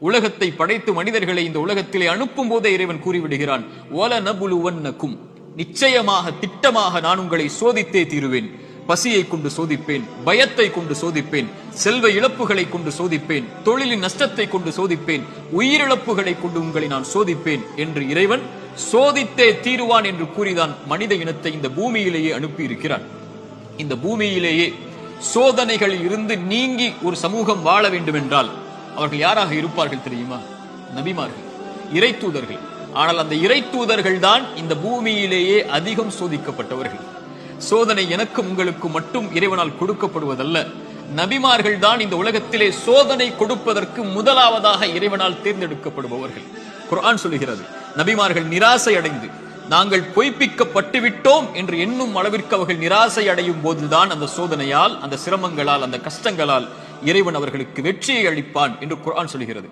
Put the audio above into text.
உலகத்தை படைத்து மனிதர்களை இந்த உலகத்திலே அனுப்பும் போதே இறைவன் கூறிவிடுகிறான், வலனபுலுவன்னக்கும், நிச்சயமாக திட்டமாக நான் உங்களை சோதித்தே தீருவேன். பசியை கொண்டு சோதிப்பேன், பயத்தை கொண்டு சோதிப்பேன், செல்வ இழப்புகளை கொண்டு சோதிப்பேன், தொழிலின் நஷ்டத்தை கொண்டு சோதிப்பேன், உயிரிழப்புகளை கொண்டு உங்களை நான் சோதிப்பேன் என்று இறைவன் சோதித்தே தீருவான் என்று கூறிதான் மனித இனத்தை இந்த பூமியிலேயே அனுப்பி இருக்கிறான். இந்த பூமியிலேயே சோதனைகளில் இருந்து நீங்கி ஒரு சமூகம் வாழ வேண்டும் என்றால் அவர்கள் யாராக இருப்பார்கள் தெரியுமா? நபிமார்கள், இறை தூதர்கள். ஆனால் அந்த இறை தூதர்கள் தான் இந்த பூமியிலேயே அதிகம் சோதிக்கப்பட்டவர்கள். சோதனை எனக்கும் உங்களுக்கு மட்டும் இறைவனால் கொடுக்கப்படுவதல்ல, நபிமார்கள் தான் இந்த உலகத்திலே சோதனை கொடுப்பதற்கு முதலாவதாக இறைவனால் தேர்ந்தெடுக்கப்படுபவர்கள். குர்ஆன் சொல்லுகிறது, நபிமார்கள் நிராசை அடைந்து நாங்கள் பொய்ப்பிக்கப்பட்டு விட்டோம் என்று எண்ணும் அளவிற்கு அவர்கள் நிராசை அடையும் போதுதான் அந்த சோதனையால், அந்த சிரமங்களால், அந்த கஷ்டங்களால் இறைவன் அவர்களுக்கு வெற்றியை அளிப்பான் என்று குர்ஆன் சொல்கிறது.